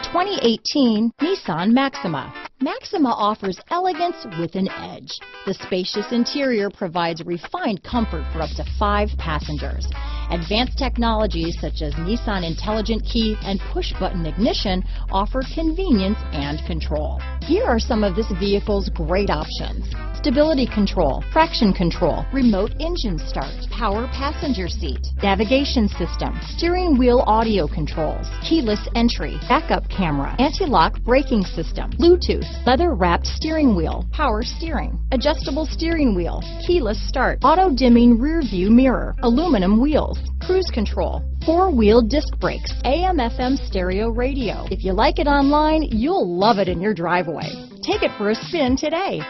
2018 Nissan Maxima. Maxima offers elegance with an edge. The spacious interior provides refined comfort for up to 5 passengers. Advanced technologies such as Nissan Intelligent Key and push-button ignition offer convenience and control. Here are some of this vehicle's great options: stability control, traction control, remote engine start, power passenger seat, navigation system, steering wheel audio controls, keyless entry, backup camera, anti-lock braking system, Bluetooth, leather-wrapped steering wheel, power steering, adjustable steering wheel, keyless start, auto-dimming rear view mirror, aluminum wheels, cruise control, 4-wheel disc brakes, AM/FM stereo radio. If you like it online, you'll love it in your driveway. Take it for a spin today.